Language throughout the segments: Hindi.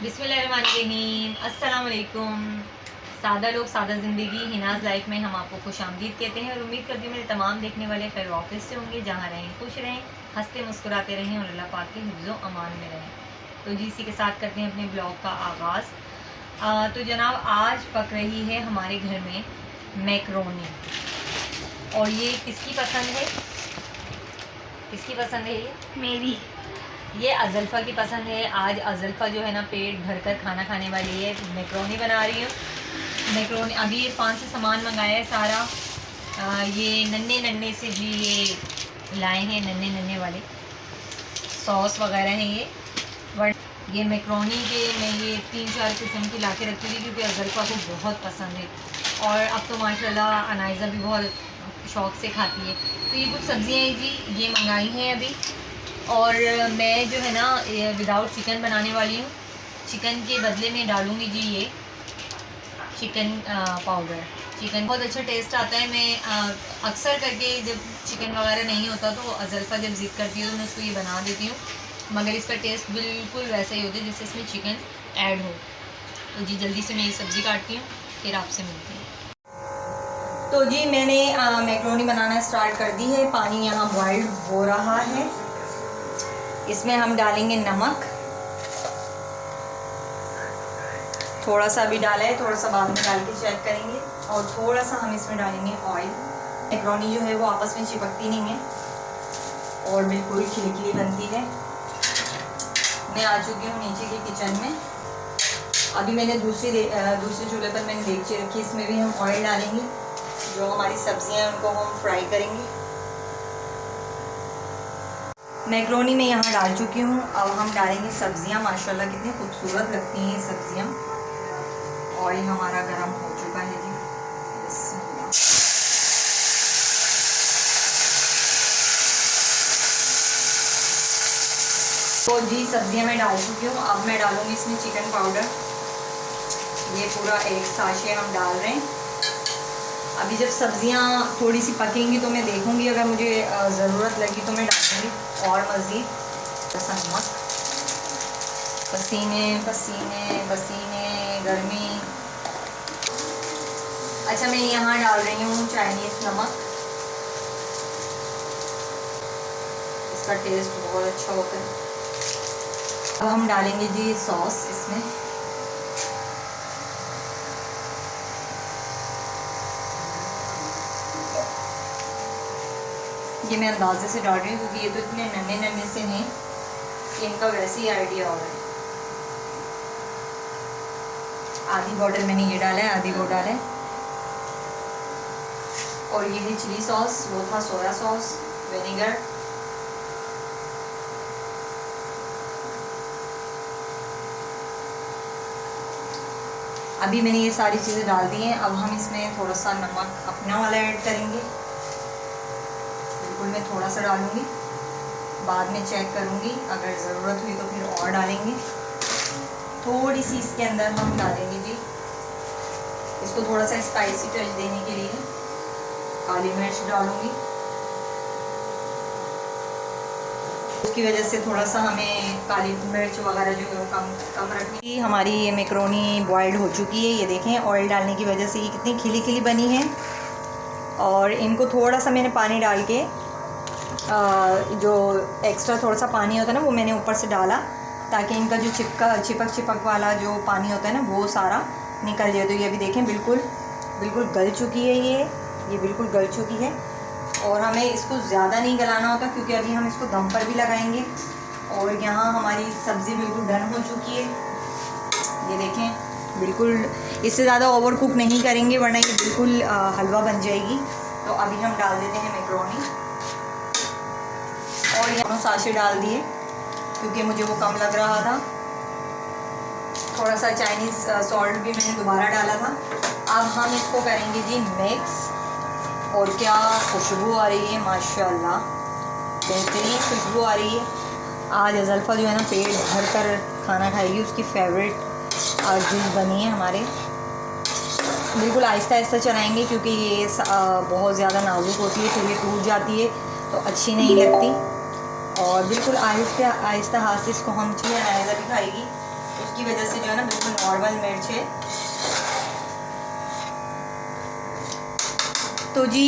बिस्मिल्लाहिर्रहमानिर्रहीम, अस्सलाम वालेकुम। सादा लोग सादा ज़िंदगी हिनाज लाइफ में हम आपको खुशामदीद कहते हैं और उम्मीद करती हूँ मेरे तमाम देखने वाले खैर ऑफिस से होंगे, जहाँ रहें खुश रहें, हंसते मुस्कुराते रहें और अल्लाह पाक के हिफ्ज़ो अमान में रहें। तो जी इसी के साथ करते हैं अपने ब्लॉग का आगाज़। तो जनाब आज पक रही है हमारे घर में मैक्रोनी, और ये किसकी पसंद है? किसकी पसंद है? ये अज़ल्फ़ा की पसंद है। आज अज़ल्फ़ा जो है ना पेट भरकर खाना खाने वाली है। मैक्रोनी बना रही हूँ। मैक्रोनी अभी इरफान से सामान मंगाया है सारा। ये नन्हे नन्हे से भी ये लाए हैं, नन्हे नन्हे वाले सॉस वगैरह हैं ये। ये मैक्रोनी के मैं ये 3-4 किस्म की ला के रखी थी क्योंकि अज़ल्फ़ा को बहुत पसंद है, और अब तो माशाल्लाह अनाइज़ा भी बहुत शौक़ से खाती है। तो ये कुछ सब्ज़ियाँ हैं जी, ये मंगाई हैं अभी। और मैं जो है ना विदाउट चिकन बनाने वाली हूँ। चिकन के बदले में डालूँगी जी ये चिकन पाउडर। चिकन बहुत अच्छा टेस्ट आता है। मैं अक्सर करके जब चिकन वगैरह नहीं होता तो अज़ल्फ़ा जब ज़िद करती है तो मैं उसको ये बना देती हूँ, मगर इसका टेस्ट बिल्कुल वैसा ही होता है जैसे इसमें चिकन ऐड हो। तो जी जल्दी से मैं ये सब्ज़ी काटती हूँ, फिर आपसे मिलती हूँ। तो जी मैंने मैक्रोनी बनाना स्टार्ट कर दी है। पानी यहाँ बॉइल हो रहा है। इसमें हम डालेंगे नमक, थोड़ा सा अभी डाला है, थोड़ा सा बाद में डाल के चेक करेंगे। और थोड़ा सा हम इसमें डालेंगे ऑयल। मैक्रोनी जो है वो आपस में चिपकती नहीं है और बिल्कुल खिलखिली बनती है। मैं आ चुकी हूँ नीचे के किचन में। अभी मैंने दूसरे चूल्हे पर मैंने देगची रखी, इसमें भी हम ऑयल डालेंगे। जो हमारी सब्जियाँ हैं उनको हम फ्राई करेंगे। मैक्रोनी में यहाँ डाल चुकी हूँ। अब हम डालेंगे सब्जियाँ। माशाल्लाह कितनी खूबसूरत लगती हैं ये सब्जियाँ। ऑयल हमारा गरम हो चुका है जी। तो जी सब्जियाँ मैं डाल चुकी हूँ। अब मैं डालूँगी इसमें चिकन पाउडर। ये पूरा एक साशे हम डाल रहे हैं। अभी जब सब्जियाँ थोड़ी सी पकेंगी तो मैं देखूँगी, अगर मुझे ज़रूरत लगी तो मैं डालूँगी और मज़ीद नमक। पसीने पसीने पसीने गर्मी। अच्छा मैं यहाँ डाल रही हूँ चाइनीज़ नमक। इसका टेस्ट बहुत अच्छा होता है। अब हम डालेंगे जी सॉस इसमें। ये मैं अंदाजे से डाल रही हूँ क्योंकि ये तो इतने नन्हे नन्हे से हैं कि इनका वैसे ही आइडिया हो रहा है। आधी बॉटल मैंने ये डाला है, आधी वो डाला है। और ये है चिली सॉस, वो था सोया सॉस, विनेगर। अभी मैंने ये सारी चीज़ें डाल दी हैं। अब हम इसमें थोड़ा सा नमक अपना वाला ऐड करेंगे। मैं थोड़ा सा डालूंगी, बाद में चेक करूंगी, अगर ज़रूरत हुई तो फिर और डालेंगे। थोड़ी सी इसके अंदर हम डालेंगे जी, इसको थोड़ा सा स्पाइसी टच देने के लिए काली मिर्च डालूंगी। उसकी वजह से थोड़ा सा हमें काली मिर्च वगैरह जो है वो कम रखनी। हमारी ये मैक्रोनी बॉइल्ड हो चुकी है। ये देखें ऑयल डालने की वजह से ये कितनी खिली खिली बनी है। और इनको थोड़ा सा मैंने पानी डाल के जो एक्स्ट्रा थोड़ा सा पानी होता है ना वो मैंने ऊपर से डाला, ताकि इनका जो चिपक वाला जो पानी होता है ना वो सारा निकल जाए। तो ये अभी देखें बिल्कुल गल चुकी है। ये बिल्कुल गल चुकी है। और हमें इसको ज़्यादा नहीं गलाना होता क्योंकि अभी हम इसको दम पर भी लगाएंगे। और यहाँ हमारी सब्ज़ी बिल्कुल डन हो चुकी है। ये देखें बिल्कुल इससे ज़्यादा ओवर कुक नहीं करेंगे वरना ये बिल्कुल हलवा बन जाएगी। तो अभी हम डाल देते हैं मैक्रोनी। और ये दोनों साशे डाल दिए क्योंकि मुझे वो कम लग रहा था। थोड़ा सा चाइनीज़ सॉल्ट भी मैंने दोबारा डाला था। अब हम इसको करेंगे जी मिक्स। और क्या खुशबू आ रही है माशाल्लाह, बेहतरीन खुशबू आ रही है। आज अज़ल्फ़ा जो है ना पेट भर कर खाना खाएगी। उसकी फेवरेट डिश बनी है हमारे। बिल्कुल आहिस्ता आहिस्ता चलाएँगे क्योंकि ये बहुत ज़्यादा नाजुक होती है, फिर ये टूट जाती है तो अच्छी नहीं लगती। और बिल्कुल आहिस्ता आहिस्ता हाथ से इसको हम अनाइज़ा भी खाएगी उसकी वजह से जो है ना बिल्कुल नॉर्मल मिर्च है। तो जी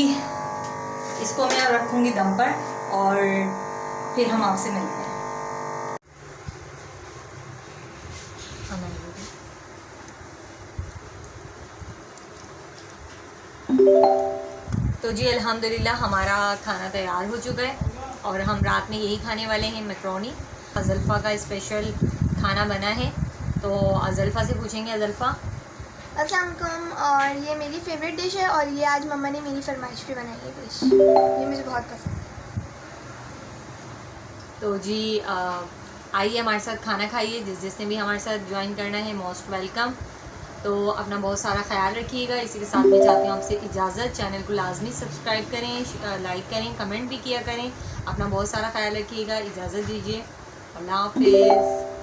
इसको मैं अब रखूँगी दम पर और फिर हम आपसे मिलते हैं। तो जी अल्हम्दुलिल्लाह हमारा खाना तैयार हो चुका है और हम रात में यही खाने वाले हैं, मैक्रोनी। अज़ल्फ़ा का स्पेशल खाना बना है, तो अज़ल्फ़ा से पूछेंगे। अज़ल्फ़ा अस्सलाम वालेकुम, और ये मेरी फेवरेट डिश है और ये आज मम्मा ने मेरी फरमाइश पे बनाई है डिश, ये मुझे बहुत पसंद है। तो जी आइए हमारे साथ खाना खाइए। जिसने भी हमारे साथ ज्वाइन करना है मोस्ट वेलकम। तो अपना बहुत सारा ख्याल रखिएगा। इसी के साथ मैं चाहती हूँ आपसे इजाज़त। चैनल को लाजमी सब्सक्राइब करें, लाइक करें, कमेंट भी किया करें। अपना बहुत सारा ख्याल रखिएगा। इजाज़त दीजिए। अल्लाह हाफ़िज़।